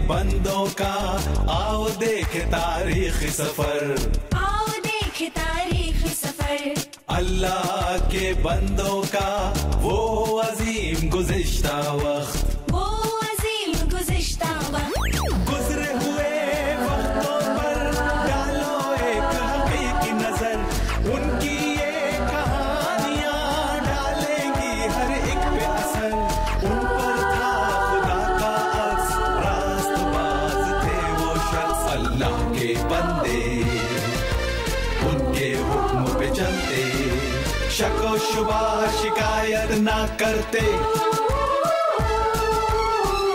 बंदों का आओ देखे तारीखी सफर, आओ देखे तारीखी सफर। अल्लाह के बंदों का वो अजीम गुज़िश्ता वक्त, वो अजीम गुज़िश्ता वक्त। गुजरे हुए वक्तों पर डालो एक हकीकी नजर, उनकी ये कहानियां डालेंगी हर एक पे असर। उन पर था खुदा का अक्स, रास्तबाज थे वो शख्स। अल्लाह के बंदे उनके हुक्म पे चलते, शको शुबा शिकायत ना करते।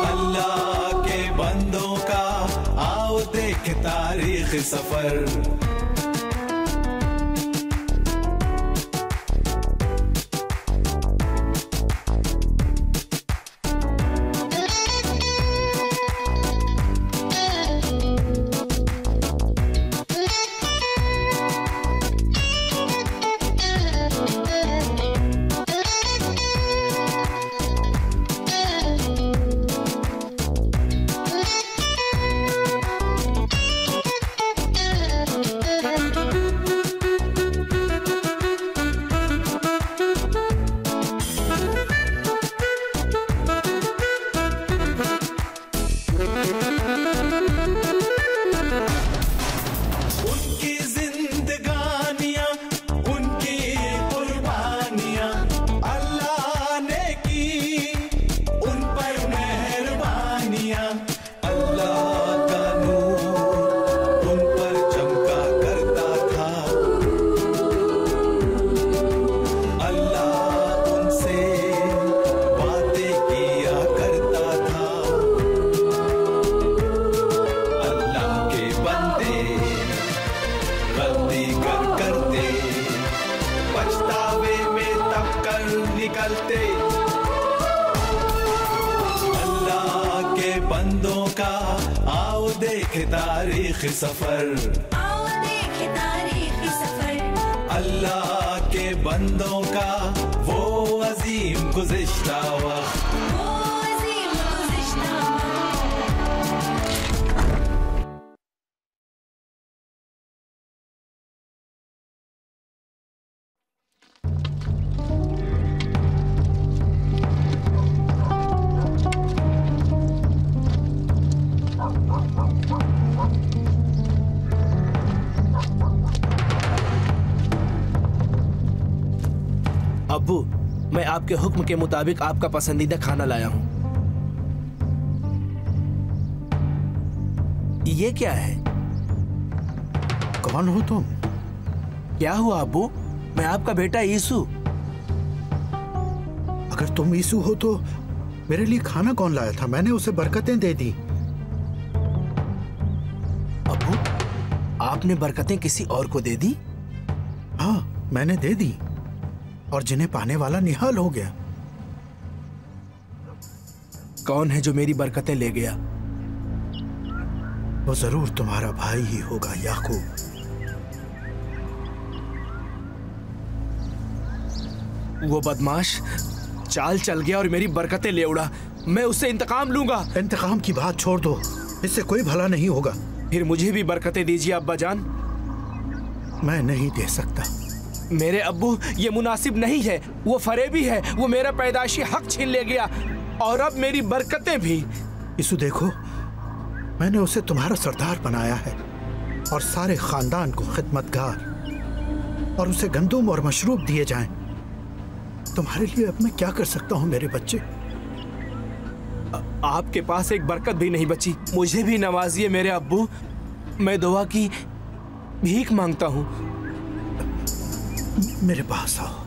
अल्लाह के बंदों का आओ देख तारीख सफर। तारीख सफर, आओ देखे तारीखी सफर। अल्लाह के बंदों का वो अजीम गुज़िश्ता वक्त, वो अजीम गुज़िश्ता अब्बू, मैं आपके हुक्म के मुताबिक आपका पसंदीदा खाना लाया हूँ। ये क्या है? कौन हो तुम? क्या हुआ अब्बू? मैं आपका बेटा यीशु। अगर तुम यीशु हो तो मेरे लिए खाना कौन लाया था? मैंने उसे बरकतें दे दी। अब्बू, आपने बरकतें किसी और को दे दी? हाँ, मैंने दे दी और जिन्हें पाने वाला निहाल हो गया। कौन है जो मेरी बरकतें ले गया? वो जरूर तुम्हारा भाई ही होगा, याकूब। वो बदमाश चाल चल गया और मेरी बरकतें ले उड़ा। मैं उससे इंतकाम लूंगा। इंतकाम की बात छोड़ दो, इससे कोई भला नहीं होगा। फिर मुझे भी बरकतें दीजिए अब्बा जान। मैं नहीं दे सकता। मेरे अब्बू, ये मुनासिब नहीं है। वो फरेबी है। वो मेरा पैदाइशी हक छीन ले गया और अब मेरी बरकतें भी। यीशु देखो, मैंने उसे तुम्हारा सरदार बनाया है और सारे खानदान को खिदमतगार, और उसे गंदुम और मशरूब दिए जाएं। तुम्हारे लिए अब मैं क्या कर सकता हूँ मेरे बच्चे? आपके पास एक बरकत भी नहीं बची। मुझे भी नवाजिए मेरे अब्बू। मैं दुआ की भीख मांगता हूँ। मेरे पास आओ।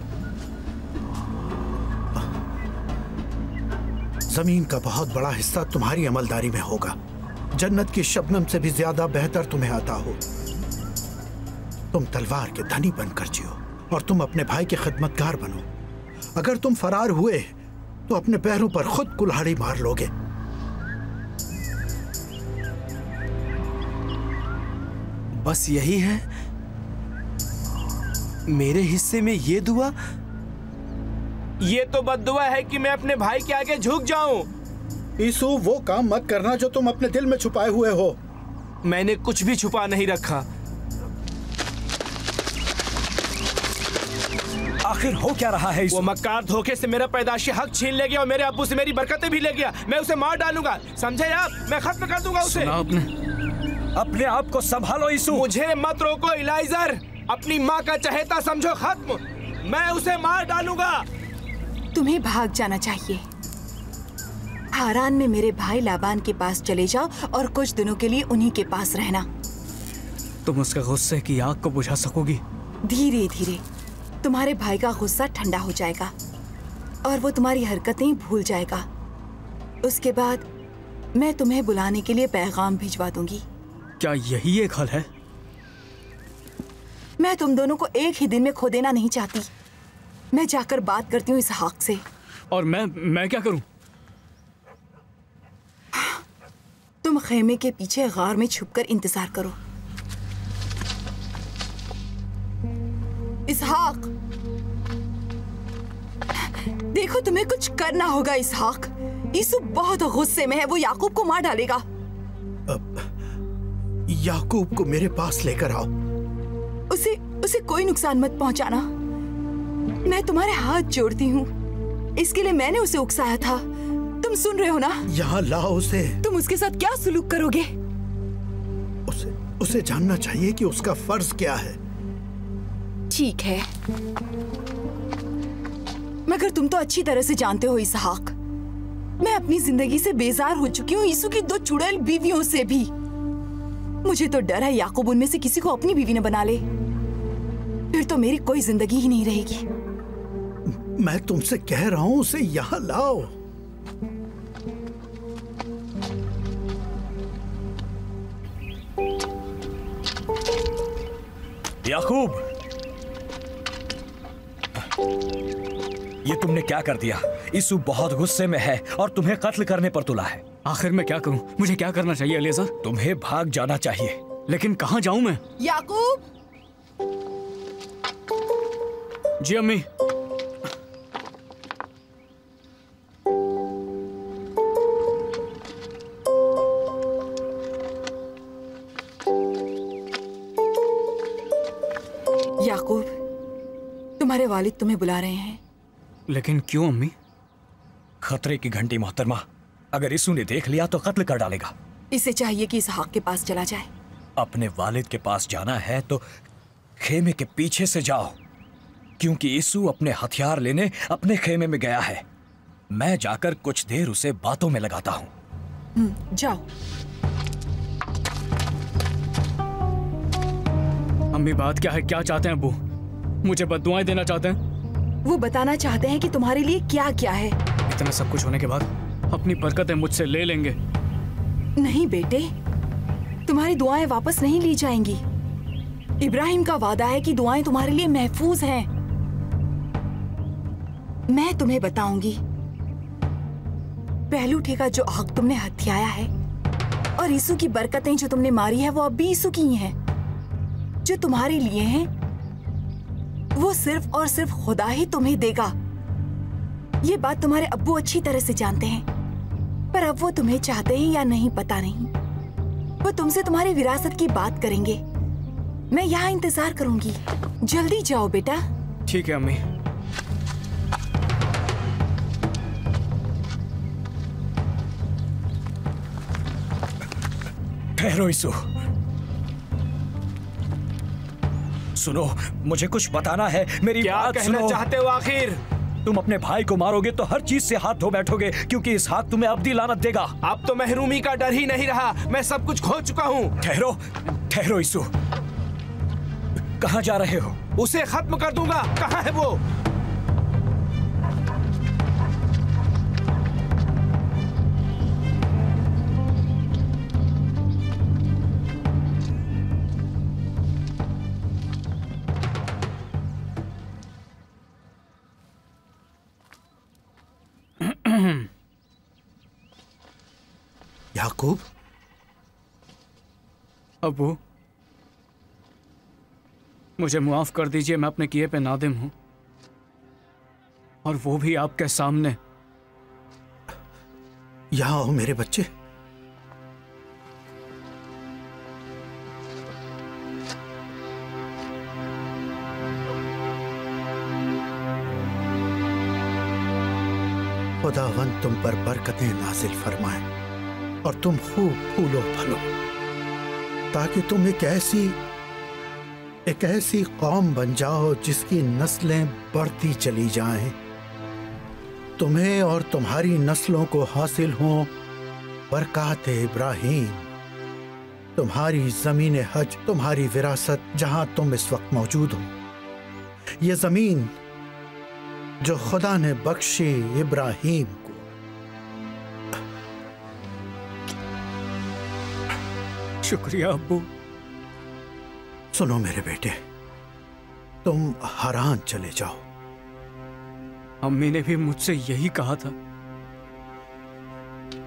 जमीन का बहुत बड़ा हिस्सा तुम्हारी अमलदारी में होगा। जन्नत की शबनम से भी ज्यादा बेहतर तुम्हें आता हो। तुम तलवार के धनी बनकर जियो और तुम अपने भाई के खिदमतगार बनो। अगर तुम फरार हुए तो अपने पैरों पर खुद कुल्हाड़ी मार लोगे। बस यही है मेरे हिस्से में ये दुआ? ये तो बद्दुआ है कि मैं अपने भाई के आगे झुक जाऊं। ईसु, वो काम मत करना जो तुम अपने दिल में छुपाए हुए हो। मैंने कुछ भी छुपा नहीं रखा। आखिर हो क्या रहा है? वो मक्कार धोखे से मेरा पैदाशी हक छीन ले गया और मेरे अब्बू से मेरी बरकतें भी ले गया। मैं उसे मार डालूंगा, समझे आप? मैं खत्म कर दूंगा उसे। अपने आप को संभालो ईसु। मुझे मत रोको इलाइजर, अपनी माँ का चहेता समझो खत्म। मैं उसे मार डालूंगा। तुम्हें भाग जाना चाहिए। हारान में मेरे भाई लाबान के पास चले जाओ और कुछ दिनों के लिए उन्हीं के पास रहना। तुम उसके गुस्से की आग को बुझा सकोगी? धीरे धीरे तुम्हारे भाई का गुस्सा ठंडा हो जाएगा और वो तुम्हारी हरकतें भूल जाएगा। उसके बाद मैं तुम्हें बुलाने के लिए पैगाम भिजवा दूंगी। क्या यही एक हल है? मैं तुम दोनों को एक ही दिन में खो देना नहीं चाहती। मैं जाकर बात करती हूँ इसहाक से। और मैं क्या करूं? तुम खेमे के पीछे गार में छुपकर इंतजार करो। इसहाक, देखो तुम्हें कुछ करना होगा। इसहाक, ईसु बहुत गुस्से में है, वो याकूब को मार डालेगा। याकूब को मेरे पास लेकर आओ। उसे कोई नुकसान मत पहुंचाना। मैं तुम्हारे हाथ जोड़ती हूँ। इसके लिए मैंने उसे उकसाया था। तुम सुन रहे हो ना? यहाँ लाओ उसे। तुम उसके साथ क्या सुलूक करोगे? उसे जानना चाहिए कि उसका फर्ज क्या है। ठीक है, मगर तुम तो अच्छी तरह से जानते हो इसहाक, मैं अपनी जिंदगी से बेजार हो चुकी हूँ, यीशु की 2 चुड़ैल बीवियों से भी। मुझे तो डर है याकूब उनमें से किसी को अपनी बीवी न बना ले, फिर तो मेरी कोई जिंदगी ही नहीं रहेगी। मैं तुमसे कह रहा हूँ उसे यहाँ लाओ। याकूब, ये तुमने क्या कर दिया? ईसु बहुत गुस्से में है और तुम्हें कत्ल करने पर तुला है। आखिर मैं क्या करूं? मुझे क्या करना चाहिए अलीज़ा? तुम्हें भाग जाना चाहिए। लेकिन कहां जाऊं मैं? याकूब! जी अम्मी। याकूब, तुम्हारे वालिद तुम्हें बुला रहे हैं। लेकिन क्यों अम्मी? खतरे की घंटी मोहतरमा, अगर यीशु ने देख लिया तो कत्ल कर डालेगा। इसे चाहिए कि इसहाक के पास चला जाए। अपने वालिद के पास जाना है तो खेमे के पीछे से जाओ, क्योंकि यीशु अपने हथियार लेने अपने खेमे में गया है। मैं जाकर कुछ देर उसे बातों में लगाता हूँ। जाओ। अम्मी, बात क्या है? क्या चाहते हैं अब्बू? मुझे बद्दुआएं देना चाहते हैं? वो बताना चाहते हैं कि तुम्हारे लिए क्या क्या है। इतना सब कुछ होने के बाद अपनी बरकतें मुझसे ले लेंगे। नहीं बेटे, तुम्हारी दुआएं वापस नहीं ली जाएंगी। इब्राहिम का वादा है कि दुआएं तुम्हारे लिए महफूज हैं। मैं तुम्हें बताऊंगी। पहलू ठेका जो हक तुमने हथियाया है और यीशु की बरकतें जो तुमने मारी है वो अब भी यीशु की ही हैं। जो तुम्हारे लिए हैं वो सिर्फ और सिर्फ खुदा ही तुम्हें देगा। ये बात तुम्हारे अब्बू अच्छी तरह से जानते हैं, पर अब वो तुम्हें चाहते हैं या नहीं पता नहीं। वो तुमसे तुम्हारी विरासत की बात करेंगे। मैं यहाँ इंतजार करूंगी। जल्दी जाओ बेटा। ठीक है अम्मी। ठहरो यीशु, सुनो, मुझे कुछ बताना है। मेरी क्या बात कहना सुनो। चाहते हो आखिर? तुम अपने भाई को मारोगे तो हर चीज से हाथ धो बैठोगे, क्योंकि इसहाक तुम्हें अब्दी लानत देगा। अब तो महरूमी का डर ही नहीं रहा। मैं सब कुछ खो चुका हूँ। ठहरो, ठहरो यीशु, कहाँ जा रहे हो? उसे खत्म कर दूंगा। कहाँ है वो? याकूब, अब्बू, मुझे माफ कर दीजिए। मैं अपने किए पे नादिम हूं, और वो भी आपके सामने। यहाँ आओ मेरे बच्चे। खुदावंद तुम पर बरकतें नाजिल फरमाए और तुम खूब फूलो फलो, ताकि तुम एक ऐसी कौम बन जाओ जिसकी नस्लें बढ़ती चली जाएं। तुम्हें और तुम्हारी नस्लों को हासिल हो बरकत इब्राहिम। तुम्हारी जमीन हज, तुम्हारी विरासत जहां तुम इस वक्त मौजूद हो, ये जमीन जो खुदा ने बख्शी इब्राहिम को। शुक्रिया अब्बू। सुनो मेरे बेटे, तुम हरान चले जाओ। अम्मी ने भी मुझसे यही कहा था।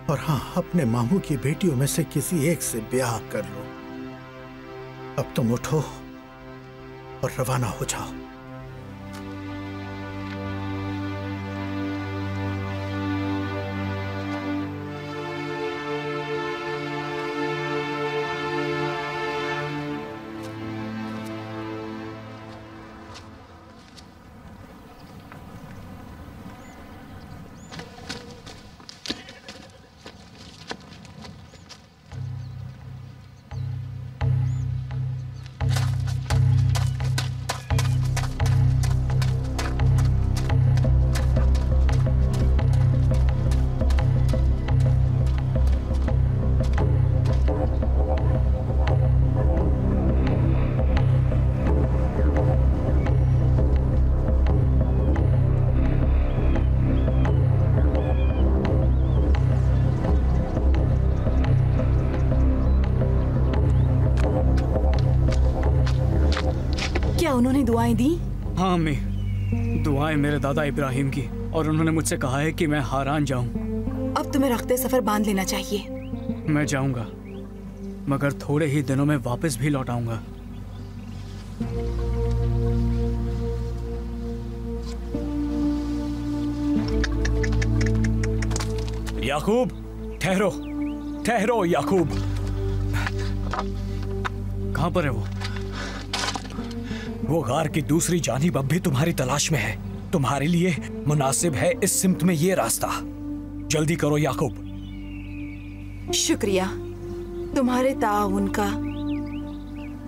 और हाँ, अपने मामू की बेटियों में से किसी एक से ब्याह कर लो। अब तुम उठो और रवाना हो जाओ। उन्होंने दुआएं दी? हाँ अम्मी, दुआएं मेरे दादा इब्राहिम की, और उन्होंने मुझसे कहा है कि मैं हारान जाऊं। अब तुम्हें रखते सफर बांध लेना चाहिए। मैं जाऊंगा, मगर थोड़े ही दिनों में वापस भी लौट आऊंगा। याकूब, ठहरो ठहरो याकूब। कहां पर है वो गार की दूसरी जानिब अब भी तुम्हारी तलाश में है। तुम्हारे लिए मुनासिब है इस सिमत में ये रास्ता। जल्दी करो याकूब। शुक्रिया तुम्हारे ताउन का।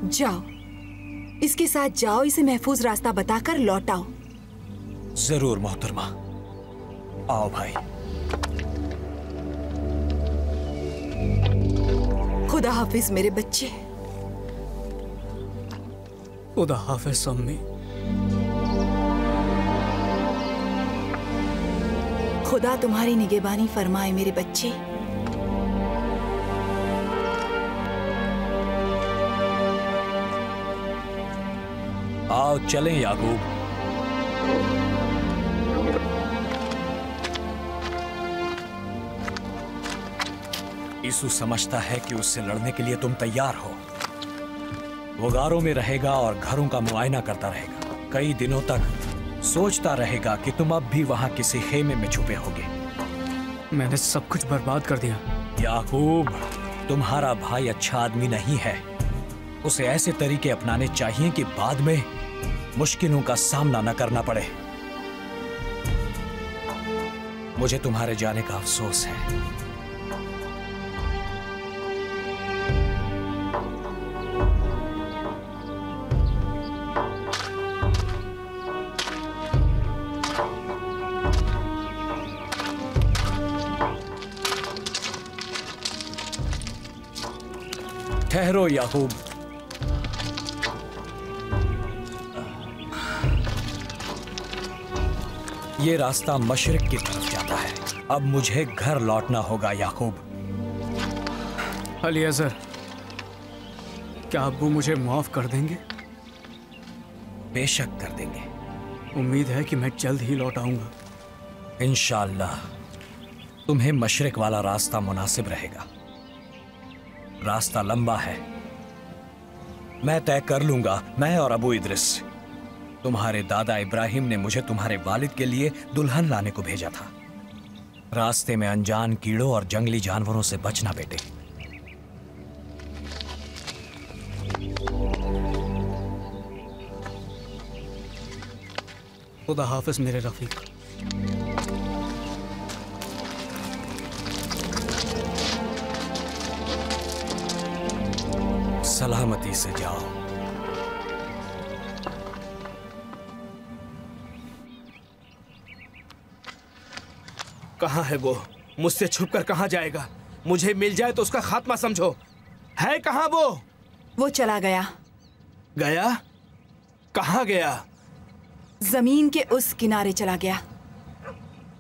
जाओ, इसके साथ जाओ, इसे महफूज रास्ता बताकर लौट आओ। जरूर मोहतरमा। आओ भाई। खुदा हाफिज मेरे बच्चे। खुदा हाफिज अम्मी। खुदा तुम्हारी निगहबानी फरमाए मेरे बच्चे। आओ चलें याकूब। यीशु समझता है कि उससे लड़ने के लिए तुम तैयार हो। वो गारों में रहेगा और घरों का मुआयना करता रहेगा। कई दिनों तक सोचता रहेगा कि तुम अब भी वहां किसी खेमे में छुपे होगे। मैंने सब कुछ बर्बाद कर दिया। याकूब, तुम्हारा भाई अच्छा आदमी नहीं है। उसे ऐसे तरीके अपनाने चाहिए कि बाद में मुश्किलों का सामना न करना पड़े। मुझे तुम्हारे जाने का अफसोस है। ठहरो याकूब। ये रास्ता मशरिक की तरफ जाता है। अब मुझे घर लौटना होगा याकूब। अलीअज़र, क्या अब्बू मुझे माफ कर देंगे? बेशक कर देंगे। उम्मीद है कि मैं जल्द ही लौट आऊंगा। इंशाअल्लाह तुम्हें मशरिक वाला रास्ता मुनासिब रहेगा। रास्ता लंबा है, मैं तय कर लूंगा। मैं और अबू इद्रिस। तुम्हारे दादा इब्राहिम ने मुझे तुम्हारे वालिद के लिए दुल्हन लाने को भेजा था। रास्ते में अनजान कीड़ों और जंगली जानवरों से बचना बेटे। खुदा हाफिज मेरे रफीक। सलामती से जाओ। कहाँ है वो? मुझसे छुपकर कहाँ जाएगा? मुझे मिल जाए तो उसका खात्मा समझो। है कहाँ वो? वो चला गया। गया? कहाँ गया? जमीन के उस किनारे चला गया।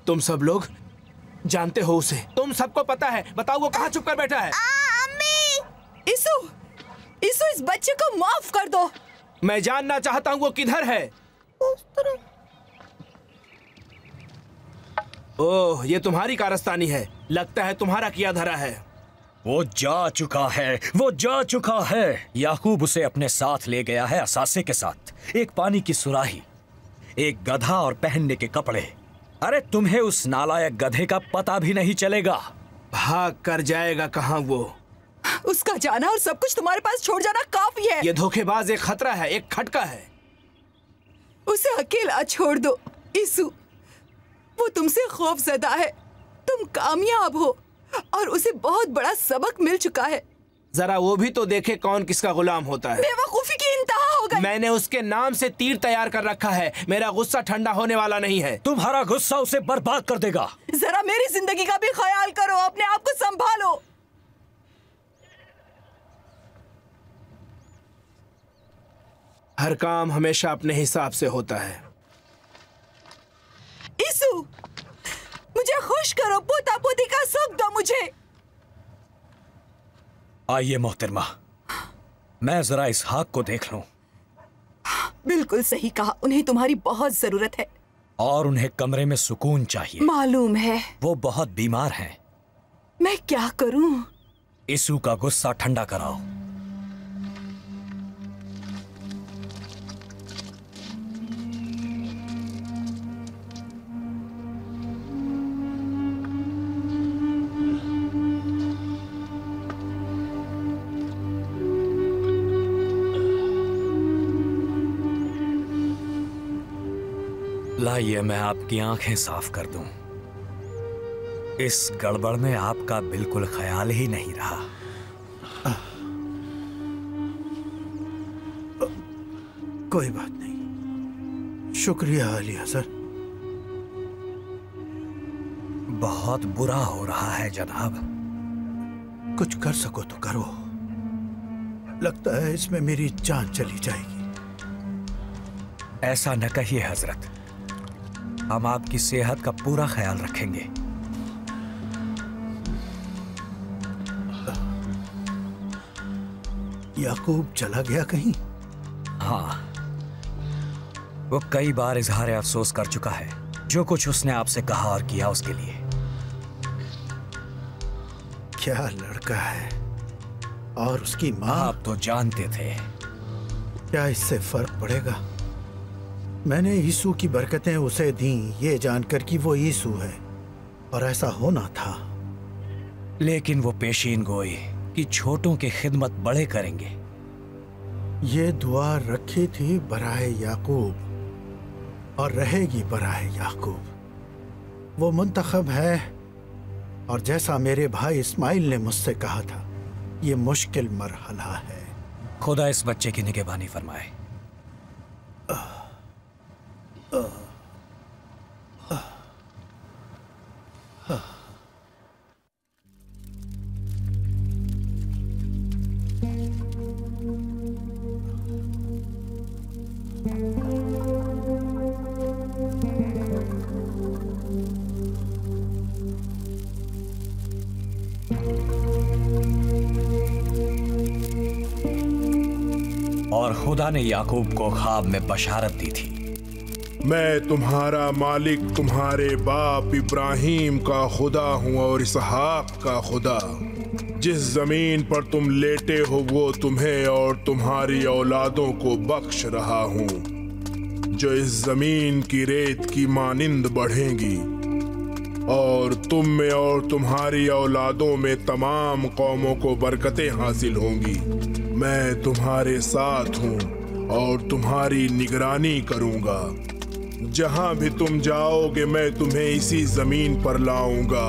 तुम सब लोग जानते हो उसे? तुम सबको पता है? बताओ वो कहाँ छुपकर बैठा है? अम्मी! इसू! इसू, इस बच्चे को माफ कर दो। मैं जानना चाहता हूँ वो किधर है। ओह, ये तुम्हारी कारस्तानी है। लगता है तुम्हारा किया धरा है। वो जा चुका है, वो जा चुका है। याकूब उसे अपने साथ ले गया है, असासे के साथ। एक पानी की सुराही, एक गधा और पहनने के कपड़े। अरे तुम्हें उस नालायक गधे का पता भी नहीं चलेगा। भाग कर जाएगा कहाँ वो? उसका जाना और सब कुछ तुम्हारे पास छोड़ जाना काफी है। ये धोखेबाज एक खतरा है, एक खटका है। उसे अकेला छोड़ दो इसू। वो तुमसे खौफजदा है। तुम कामयाब हो और उसे बहुत बड़ा सबक मिल चुका है। जरा वो भी तो देखे कौन किसका गुलाम होता है। बेवकूफी की इंतहा हो गई। मैंने उसके नाम से तीर तैयार कर रखा है। मेरा गुस्सा ठंडा होने वाला नहीं है। तुम्हारा गुस्सा उसे बर्बाद कर देगा। जरा मेरी जिंदगी का भी ख्याल करो। अपने आप को संभालो। हर काम हमेशा अपने हिसाब से होता है। इसू, मुझे खुश करो। पोता पोती का सुख दो मुझे। आइए मोहतरमा, मैं जरा इसहाक को देख लूं। बिल्कुल सही कहा। उन्हें तुम्हारी बहुत जरूरत है। और उन्हें कमरे में सुकून चाहिए। मालूम है। वो बहुत बीमार हैं। मैं क्या करूं? इसू का गुस्सा ठंडा कराओ। लाइए मैं आपकी आंखें साफ कर दूं। इस गड़बड़ में आपका बिल्कुल ख्याल ही नहीं रहा। कोई बात नहीं। शुक्रिया अली हसन। बहुत बुरा हो रहा है जनाब। कुछ कर सको तो करो। लगता है इसमें मेरी जान चली जाएगी। ऐसा न कहिए हजरत, हम आपकी सेहत का पूरा ख्याल रखेंगे। याकूब चला गया कहीं? हाँ, वो कई बार इजहार अफसोस कर चुका है जो कुछ उसने आपसे कहा और किया उसके लिए। क्या लड़का है। और उसकी माँ? आप तो जानते थे। क्या इससे फर्क पड़ेगा? मैंने यीशु की बरकतें उसे दी ये जानकर कि वो यीशु है और ऐसा होना था। लेकिन वो पेशीन गोई कि छोटों की खिदमत बड़े करेंगे। ये दुआ रखी थी बराए याकूब और रहेगी बराए याकूब। वो मुंतखब है और जैसा मेरे भाई इस्माइल ने मुझसे कहा था, ये मुश्किल मरहला है। खुदा इस बच्चे की निगहबानी फरमाए। और खुदा ने याकूब को ख्वाब में बशारत दी थी, मैं तुम्हारा मालिक तुम्हारे बाप इब्राहिम का खुदा हूँ और इसहाक का खुदा। जिस जमीन पर तुम लेटे हो वो तुम्हें और तुम्हारी औलादों को बख्श रहा हूँ, जो इस जमीन की रेत की मानिंद बढ़ेंगी और तुम में और तुम्हारी औलादों में तमाम कौमों को बरकतें हासिल होंगी। मैं तुम्हारे साथ हूँ और तुम्हारी निगरानी करूँगा। जहाँ भी तुम जाओगे मैं तुम्हें इसी जमीन पर लाऊंगा।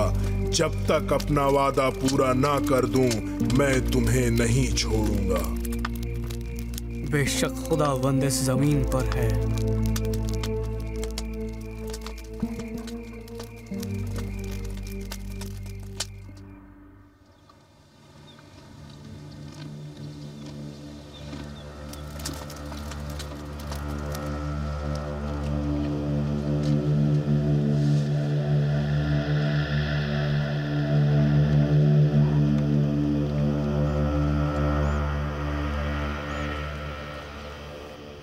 जब तक अपना वादा पूरा ना कर दूं मैं तुम्हें नहीं छोड़ूंगा। बेशक खुदावंद इस जमीन पर है।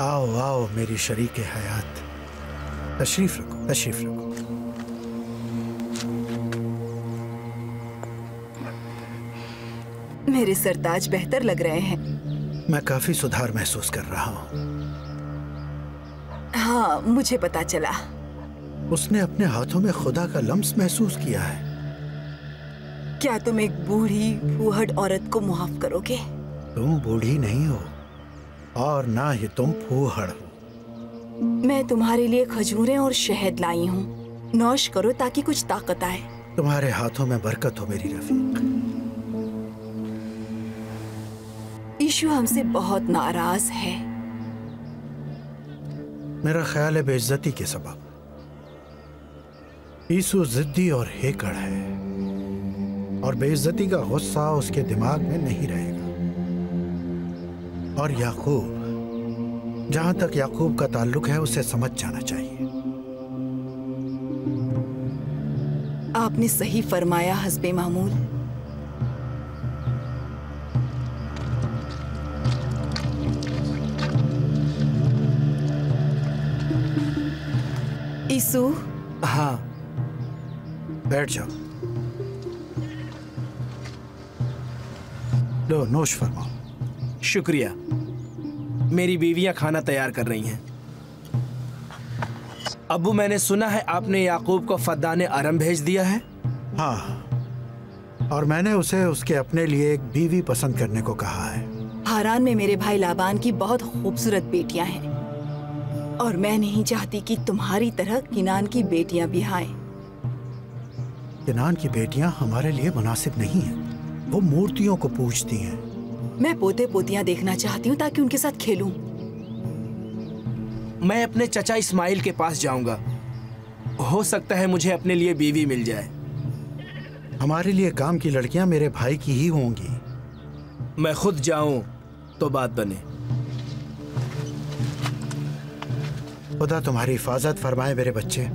आओ आओ मेरी शरीके हयात, तशरीफ रखो तशरीफ रखो। मेरे सरताज बेहतर लग रहे हैं। मैं काफी सुधार महसूस कर रहा हूँ। हाँ, मुझे पता चला। उसने अपने हाथों में खुदा का लम्स महसूस किया है। क्या तुम एक बूढ़ी फूहड़ औरत को मुआफ करोगे? तुम बूढ़ी नहीं हो और ना ही तुम फूहड़ हो। मैं तुम्हारे लिए खजूरें और शहद लाई हूँ। नौश करो ताकि कुछ ताकत आए। तुम्हारे हाथों में बरकत हो मेरी रफीक। यीशु हमसे बहुत नाराज है। मेरा ख्याल है बेइज्जती के सबब। यीशु जिद्दी और हेकड़ है और बेइज्जती का गुस्सा उसके दिमाग में नहीं रहेगा। और याकूब, जहां तक याकूब का ताल्लुक है उसे समझ जाना चाहिए। आपने सही फरमाया हस्बे मामूल। यीशु। हाँ, बैठ जाओ। लो नोश फरमाओ। शुक्रिया। मेरी बीवियां खाना तैयार कर रही हैं। अब्बू, मैंने सुना है आपने याकूब को फद्दाने अरम भेज दिया है। हाँ, और मैंने उसे उसके अपने लिए एक बीवी पसंद करने को कहा है। हारान में मेरे भाई लाबान की बहुत खूबसूरत बेटियां हैं और मैं नहीं चाहती कि तुम्हारी तरह किनान की बेटियां भी आए। किनान की बेटियां हमारे लिए मुनासिब नहीं हैं। वो मूर्तियों को पूजती हैं। मैं पोते पोतियां देखना चाहती हूँ ताकि उनके साथ खेलूं। मैं अपने चचा इस्माइल के पास जाऊंगा। हो सकता है मुझे अपने लिए बीवी मिल जाए। हमारे लिए काम की लड़कियां मेरे भाई की ही होंगी। मैं खुद जाऊं तो बात बने। खुदा तुम्हारी हिफाजत फरमाए मेरे बच्चे।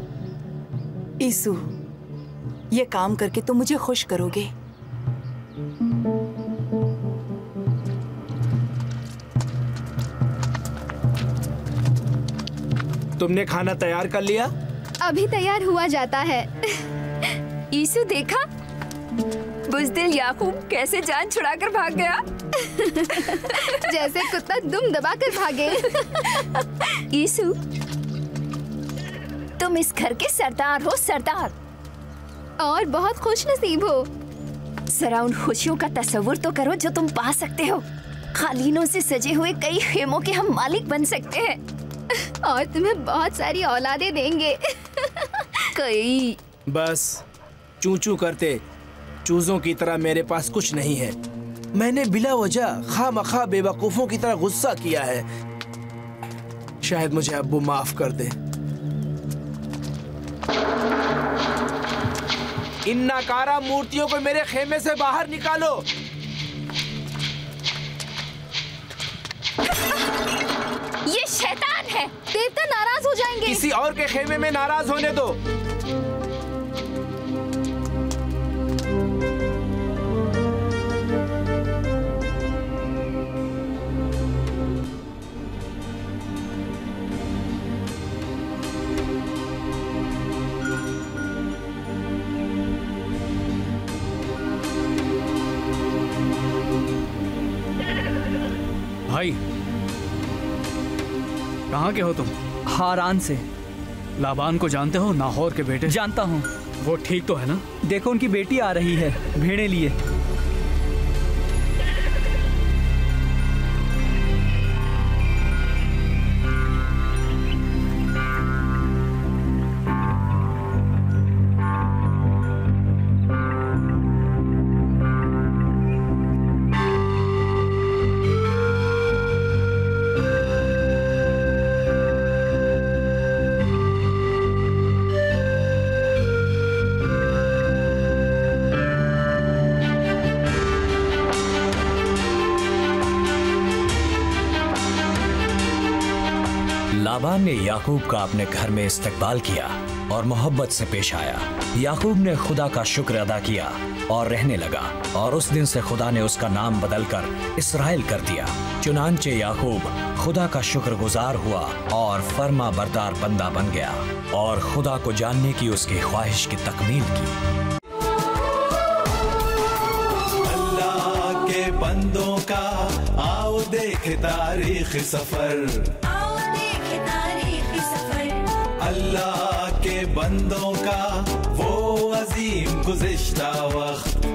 यीशु, ये काम करके तुम मुझे खुश करोगे। तुमने खाना तैयार कर लिया? अभी तैयार हुआ जाता है। यीशु, देखा बुज़दिल याकूब कैसे जान छुड़ाकर भाग गया। जैसे कुत्ता दुम दबाकर भागे। यीशु, तुम इस घर के सरदार हो, सरदार, और बहुत खुश नसीब हो। जरा उन खुशियों का तस्वुर तो करो जो तुम पा सकते हो। कालीनों से सजे हुए कई खेमों के हम मालिक बन सकते हैं और तुम्हें बहुत सारी औलादें देंगे। कई। बस चू चू करते चूजों की तरह मेरे पास कुछ नहीं है। मैंने बिला वजह खामखा बेवकूफों की तरह गुस्सा किया है। शायद मुझे अब्बू माफ कर दे। इन नाकारा मूर्तियों को मेरे खेमे से बाहर निकालो। ये शैतान है। देवता नाराज हो जाएंगे। किसी और के खेमे में नाराज होने दो। भाई, कहाँ के हो तुम? हारान से। लाबान को जानते हो? नाहोर के बेटे। जानता हूँ। वो ठीक तो है ना? देखो उनकी बेटी आ रही है भेड़े लिए। लाबान ने याकूब का अपने घर में इस्तकबाल किया और मोहब्बत से पेश आया। याकूब ने खुदा का शुक्र अदा किया और रहने लगा, और उस दिन से खुदा ने उसका नाम बदलकर इसराइल कर दिया। चुनांचे याकूब खुदा का शुक्रगुजार हुआ और फर्मा बरदार बंदा बन गया और खुदा को जानने की उसकी ख्वाहिश की तकमील की। अल्लाह के बंदों का आओ देख तारीख सफर, अल्लाह के बंदों का वो अजीम गुज़िश्ता वक्त,